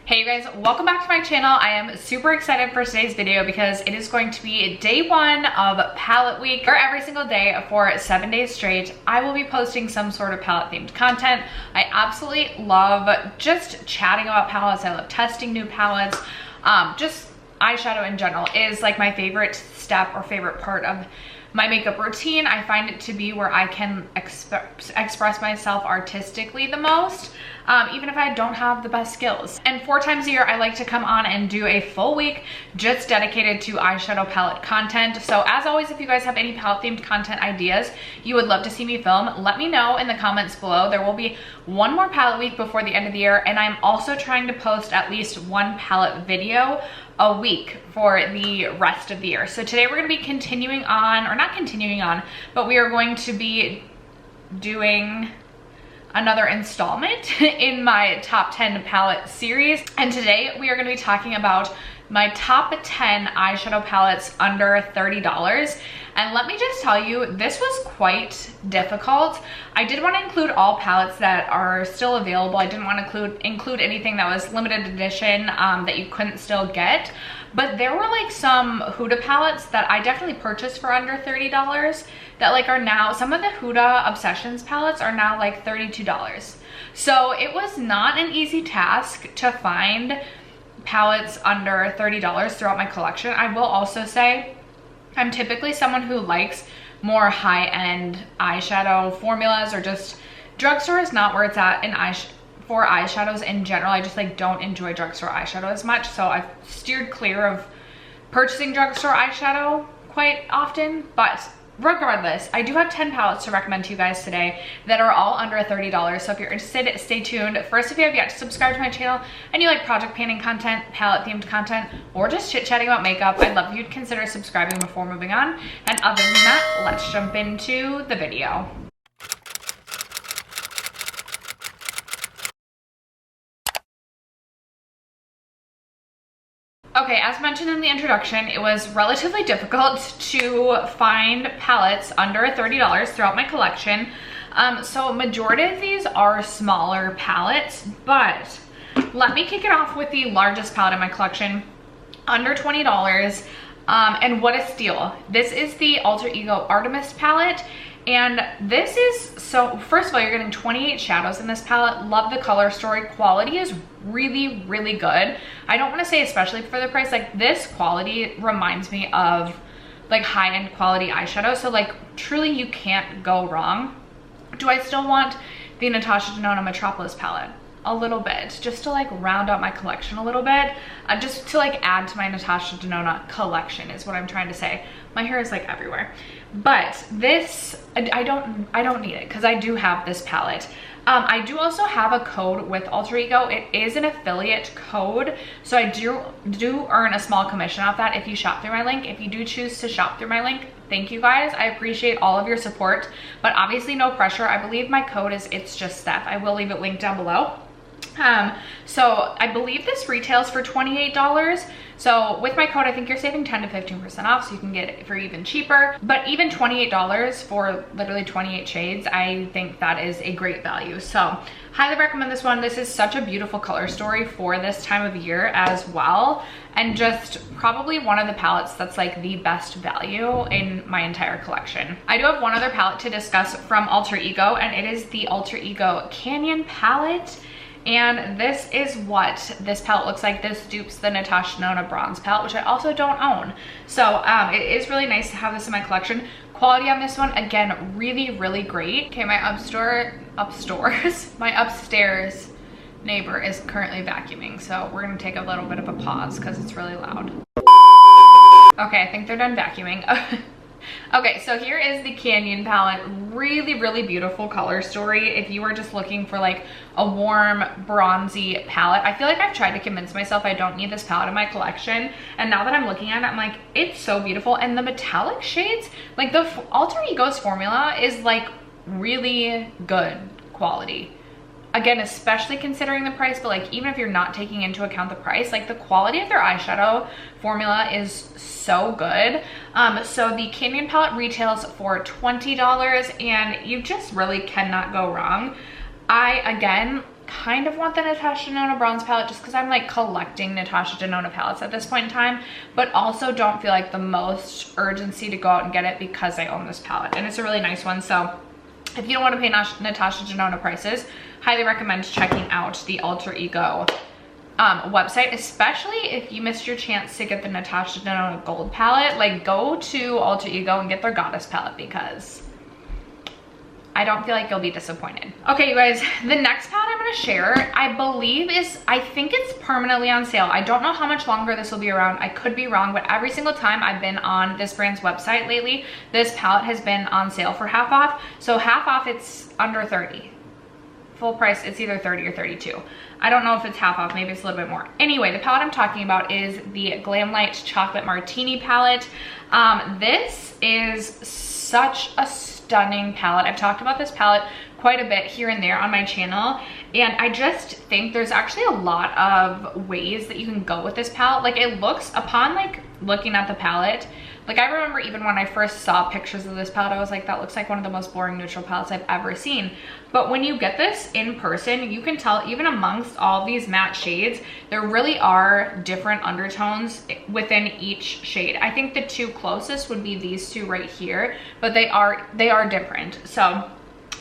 Hey you guys, welcome back to my channel. I am super excited for today's video because it is going to be day one of palette week. For every single day for 7 days straight, I will be posting some sort of palette themed content. I absolutely love just chatting about palettes. I love testing new palettes. Just eyeshadow in general is like my favorite step or favorite part of my makeup routine. I find it to be where I can express myself artistically the most, even if I don't have the best skills. And 4 times a year, I like to come on and do a full week just dedicated to eyeshadow palette content. So as always, if you guys have any palette themed content ideas you would love to see me film, let me know in the comments below. There will be one more palette week before the end of the year, and I'm also trying to post at least one palette video a week for the rest of the year. So today we're going to be continuing on, or not continuing on, but we are going to be doing another installment in my top 10 palette series. And today we are going to be talking about my top 10 eyeshadow palettes under $30. And let me just tell you, this was quite difficult. I did want to include all palettes that are still available. I didn't want to include anything that was limited edition that you couldn't still get. But there were like some Huda palettes that I definitely purchased for under $30 that like are now, some of the Huda Obsessions palettes are now like $32. So it was not an easy task to find palettes under $30 throughout my collection. I will also say I'm typically someone who likes more high-end eyeshadow formulas, or just drugstore is not where it's at for eyeshadows in general. I just like don't enjoy drugstore eyeshadow as much, so I've steered clear of purchasing drugstore eyeshadow quite often. But regardless, I do have 10 palettes to recommend to you guys today that are all under $30. So if you're interested, stay tuned. First, if you have yet to subscribe to my channel and you like project painting content, palette themed content, or just chit chatting about makeup, I'd love if you'd consider subscribing before moving on. And other than that, let's jump into the video. Okay, as mentioned in the introduction, it was relatively difficult to find palettes under $30 throughout my collection. So a majority of these are smaller palettes, but let me kick it off with the largest palette in my collection, under $20. And what a steal. This is the Alter Ego Artemis palette. And this is, so first of all, you're getting 28 shadows in this palette. Love the color story. Quality is really, really good. I don't want to say especially for the price, like this quality reminds me of like high-end quality eyeshadow. So like truly you can't go wrong. Do I still want the Natasha Denona Metropolis palette? A little bit, just to like round out my collection a little bit, just to like add to my Natasha Denona collection is what I'm trying to say. My hair is like everywhere, but this I don't need it because I do have this palette. I do also have a code with Alter Ego. It is an affiliate code, so I do earn a small commission off that if you shop through my link. If you do choose to shop through my link, thank you guys. I appreciate all of your support, but obviously no pressure. I believe my code is itsjustSteph. I will leave it linked down below. So I believe this retails for $28. So with my code, I think you're saving 10 to 15% off, so you can get it for even cheaper. But even $28 for literally 28 shades, I think that is a great value. So highly recommend this one. This is such a beautiful color story for this time of year as well. And just probably one of the palettes that's like the best value in my entire collection. I do have one other palette to discuss from Alter Ego, and it is the Alter Ego Canyon palette. And this is what this palette looks like. This dupes the Natasha Denona bronze palette, which I also don't own. So it is really nice to have this in my collection. Quality on this one, again, really, really great. Okay, my upstairs neighbor is currently vacuuming. So we're gonna take a little bit of a pause because it's really loud. Okay, I think they're done vacuuming. Okay, so here is the Canyon palette. Really, really beautiful color story. If you are just looking for like a warm, bronzy palette, I feel like I've tried to convince myself I don't need this palette in my collection. And now that I'm looking at it, I'm like, it's so beautiful. And the metallic shades, like the Alter Ego's formula is like really good quality. Again, especially considering the price, but like even if you're not taking into account the price, like the quality of their eyeshadow formula is so good. So the Canyon palette retails for $20 and you just really cannot go wrong. I, again, kind of want the Natasha Denona bronze palette just because I'm like collecting Natasha Denona palettes at this point in time, but also don't feel like the most urgency to go out and get it because I own this palette and it's a really nice one. So if you don't want to pay Natasha Denona prices, highly recommend checking out the Alter Ego website, especially if you missed your chance to get the Natasha Denona gold palette. Like, go to Alter Ego and get their goddess palette because I don't feel like you'll be disappointed. Okay, you guys, the next palette I'm gonna share, I think it's permanently on sale. I don't know how much longer this will be around. I could be wrong, but every single time I've been on this brand's website lately, this palette has been on sale for half off. So half off, it's under 30. Full price, it's either 30 or 32. I don't know if it's half off, maybe it's a little bit more. Anyway, the palette I'm talking about is the Glamlite Chocolate Martini palette. This is such a stunning palette. I've talked about this palette quite a bit here and there on my channel, and I just think there's actually a lot of ways that you can go with this palette. Like, it looks, upon like looking at the palette, like I remember even when I first saw pictures of this palette, I was like, that looks like one of the most boring neutral palettes I've ever seen. But when you get this in person, you can tell even amongst all these matte shades, there really are different undertones within each shade. I think the two closest would be these two right here, but they are different. So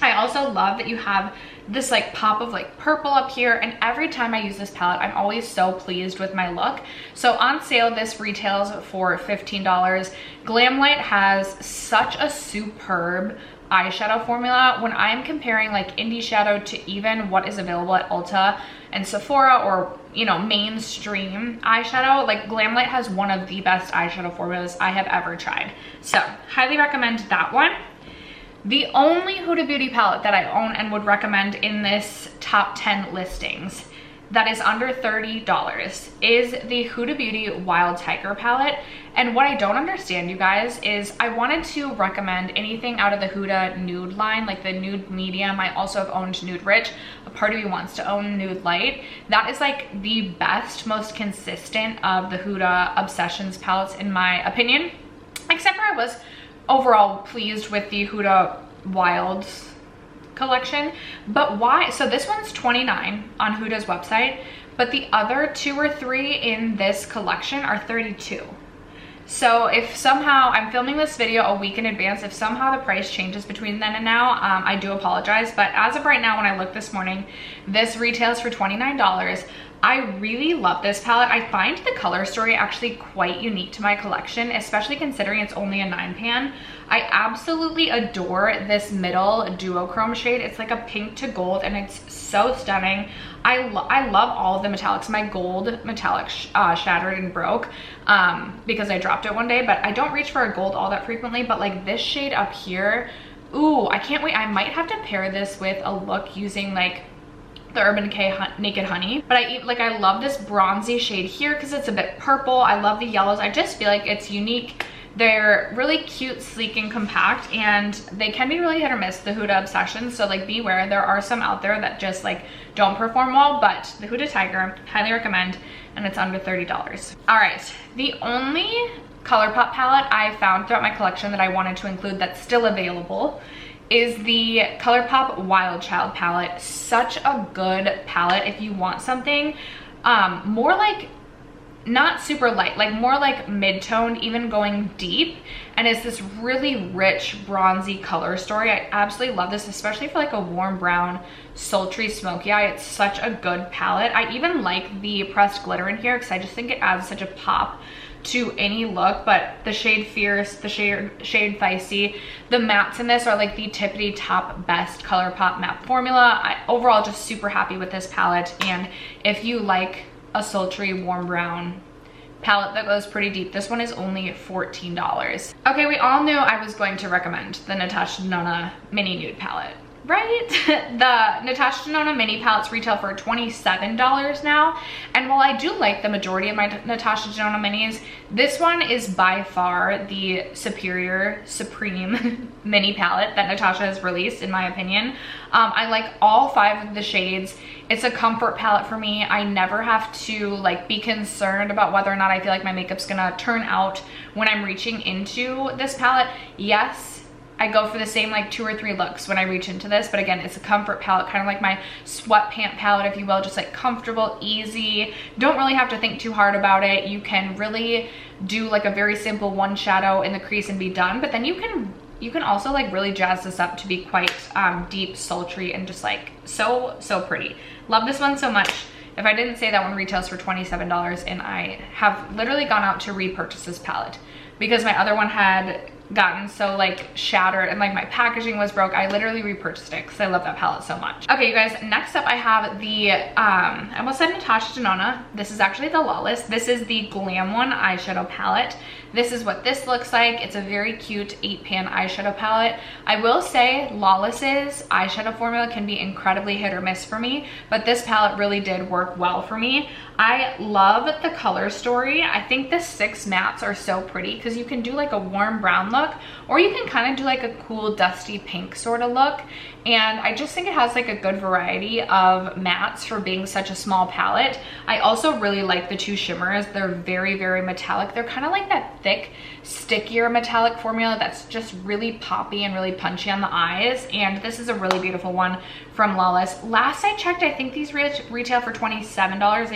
I also love that you have this like pop of like purple up here, and every time I use this palette, I'm always so pleased with my look. So on sale, this retails for $15. Glamlite has such a superb eyeshadow formula. When I'm comparing like indie shadow to even what is available at Ulta and Sephora, or you know, mainstream eyeshadow, like Glamlite has one of the best eyeshadow formulas I have ever tried. So highly recommend that one. The only Huda Beauty palette that I own and would recommend in this top 10 listings that is under $30 is the Huda Beauty Wild Tiger palette. And what I don't understand, you guys, is I wanted to recommend anything out of the Huda nude line, like the nude medium. I also have owned nude rich. A part of me wants to own nude light. That is like the best, most consistent of the Huda Obsessions palettes in my opinion, except for I was overall pleased with the Huda Wilds collection. But why? So this one's $29 on Huda's website, but the other 2 or 3 in this collection are $32. So if somehow, I'm filming this video a week in advance, if somehow the price changes between then and now, I do apologize. But as of right now, when I looked this morning, this retails for $29. I really love this palette. I find the color story actually quite unique to my collection, especially considering it's only a 9-pan. I absolutely adore this middle duochrome shade. It's like a pink to gold and it's so stunning. I love all of the metallics. My gold metallic shattered and broke because I dropped it one day, but I don't reach for a gold all that frequently. But like this shade up here, ooh, I can't wait. I might have to pair this with a look using like the Urban Decay Naked Honey. But I love this bronzy shade here because it's a bit purple. I love the yellows. I just feel like it's unique. They're really cute, sleek, and compact, and they can be really hit or miss, the Huda Obsessions. So like beware, there are some out there that just like don't perform well, but the Huda Tiger, highly recommend, and it's under $30. All right, the only Colourpop palette I found throughout my collection that I wanted to include that's still available is the Colourpop Wild Child palette. Such a good palette if you want something more like, not super light, like more like mid-toned, even going deep, and it's this really rich bronzy color story. I absolutely love this, especially for like a warm brown, sultry, smoky eye. It's such a good palette. I even like the pressed glitter in here because I just think it adds such a pop to any look. But the shade Fierce, the shade Feisty, the mattes in this are like the tippity top best Colourpop matte formula. Overall just super happy with this palette, and if you like a sultry warm brown palette that goes pretty deep, this one is only $14. Okay, we all knew I was going to recommend the Natasha Denona mini nude palette, right? The Natasha Denona mini palettes retail for $27 now, and while I do like the majority of my Natasha Denona minis, this one is by far the superior, supreme mini palette that Natasha has released, in my opinion. I like all 5 of the shades. It's a comfort palette for me. I never have to like be concerned about whether or not I feel like my makeup's gonna turn out when I'm reaching into this palette. Yes, I go for the same like 2 or 3 looks when I reach into this. But again, it's a comfort palette, kind of like my sweatpant palette, if you will, just like comfortable, easy. Don't really have to think too hard about it. You can really do like a very simple one shadow in the crease and be done. But then you can also like really jazz this up to be quite deep, sultry, and just like so pretty. Love this one so much. If I didn't say that one retails for $27, and I have literally gone out to repurchase this palette because my other one had gotten so like shattered and like my packaging was broke. I literally repurchased it because I love that palette so much. Okay, you guys, next up I have the I almost said Natasha Denona. This is actually the Lawless. This is the Glam One eyeshadow palette. This is what this looks like. It's a very cute 8-pan eyeshadow palette. I will say Lawless's eyeshadow formula can be incredibly hit or miss for me, but this palette really did work well for me. I love the color story. I think the 6 mattes are so pretty because you can do like a warm brown look, or you can kind of do like a cool dusty pink sort of look. And I just think it has like a good variety of mattes for being such a small palette. I also really like the 2 shimmers. They're very, very metallic. They're kind of like that thick, stickier metallic formula that's just really poppy and really punchy on the eyes. And this is a really beautiful one from Lawless. Last I checked, I think these retail for $27.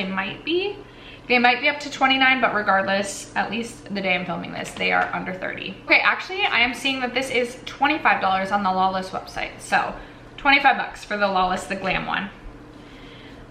They might be up to $29, but regardless, at least the day I'm filming this, they are under $30. Okay, actually, I am seeing that this is $25 on the Lawless website. So 25 bucks for the Lawless, the Glam One.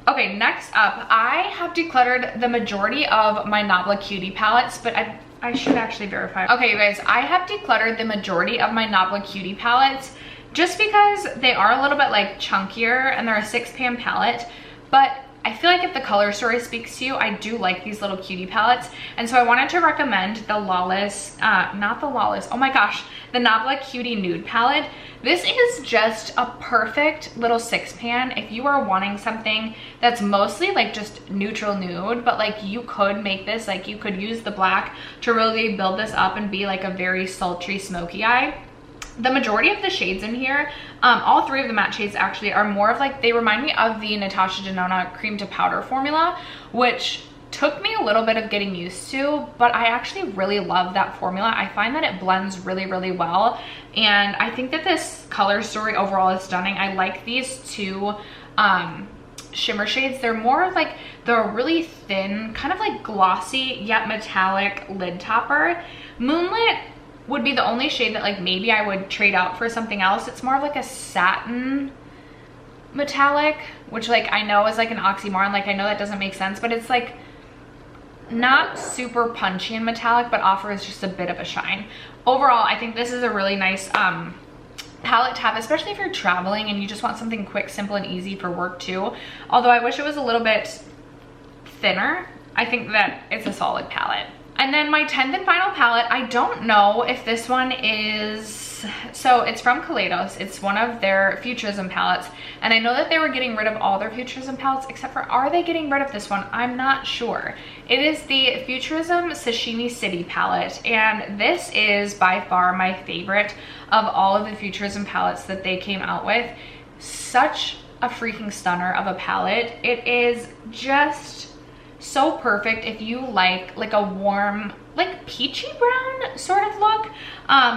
Okay, next up, I have decluttered the majority of my Nabala Cutie palettes, but I should actually verify. Okay, you guys, I have decluttered the majority of my Nabala Cutie palettes just because they are a little bit like chunkier and they're a 6-pan palette, but I feel like if the color story speaks to you, I do like these little cutie palettes. And so I wanted to recommend the Lawless, not the Lawless, oh my gosh, the Nabala Cutie Nude palette. This is just a perfect little 6-pan if you are wanting something that's mostly like just neutral nude, but like you could make this, like you could use the black to really build this up and be like a very sultry, smoky eye. The majority of the shades in here, all 3 of the matte shades actually are more of like, they remind me of the Natasha Denona cream to powder formula, which took me a little bit of getting used to, but I actually really love that formula. I find that it blends really, really well. And I think that this color story overall is stunning. I like these 2 shimmer shades. They're more of like the really thin, kind of like glossy yet metallic lid topper. Moonlit would be the only shade that like maybe I would trade out for something else. It's more of like a satin metallic, which like I know is like an oxymoron. Like I know that doesn't make sense, but it's like not super punchy and metallic, but offers just a bit of a shine. Overall, I think this is a really nice palette to have, especially if you're traveling and you just want something quick, simple, and easy for work too. Although I wish it was a little bit thinner. I think that it's a solid palette. And then my 10th and final palette, I don't know if this one is, so it's from Kaleidos. It's one of their Futurism palettes. And I know that they were getting rid of all their Futurism palettes, except for, are they getting rid of this one? I'm not sure. It is the Futurism Sashimi City palette. And this is by far my favorite of all of the Futurism palettes that they came out with. Such a freaking stunner of a palette. It is just so perfect if you like a warm, like peachy brown sort of look,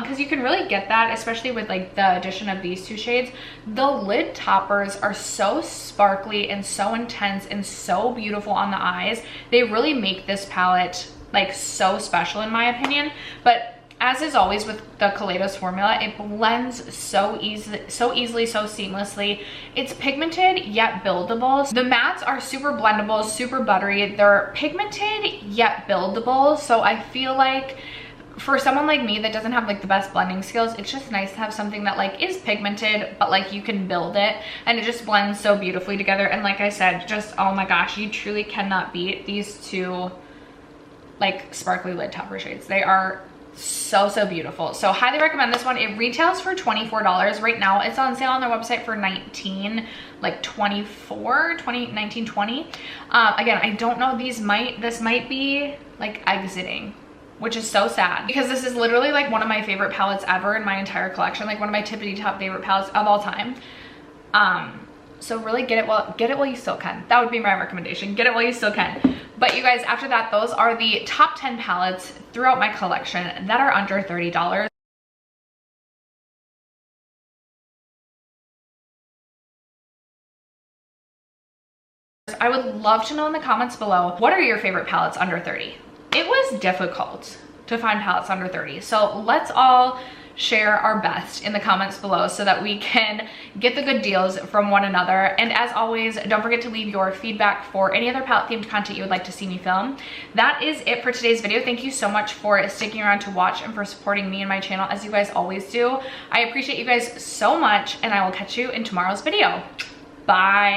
because you can really get that, especially with like the addition of these 2 shades. The lid toppers are so sparkly and so intense and so beautiful on the eyes. They really make this palette like so special in my opinion. But as is always with the Kaleidos formula, it blends so easily, so seamlessly. It's pigmented yet buildable. The mattes are super blendable, super buttery. They're pigmented yet buildable. So I feel like for someone like me that doesn't have like the best blending skills, it's just nice to have something that like is pigmented, but like you can build it and it just blends so beautifully together. And like I said, just, oh my gosh, you truly cannot beat these 2 like sparkly lid topper shades. They are so beautiful. So highly recommend this one. It retails for $24 right now. It's on sale on their website for $19, like $24, $19, $20. Again, I don't know, this might be like exiting, which is so sad because this is literally like one of my favorite palettes ever in my entire collection, like one of my tippity top favorite palettes of all time. So really get it while you still can. That would be my recommendation. Get it while you still can. But you guys, after that, those are the top 10 palettes throughout my collection that are under $30. I would love to know in the comments below, what are your favorite palettes under 30? It was difficult to find palettes under 30. So let's all share our best in the comments below so that we can get the good deals from one another. And as always, don't forget to leave your feedback for any other palette themed content you would like to see me film. That is it for today's video. Thank you so much for sticking around to watch and for supporting me and my channel as you guys always do. I appreciate you guys so much, and I will catch you in tomorrow's video. Bye.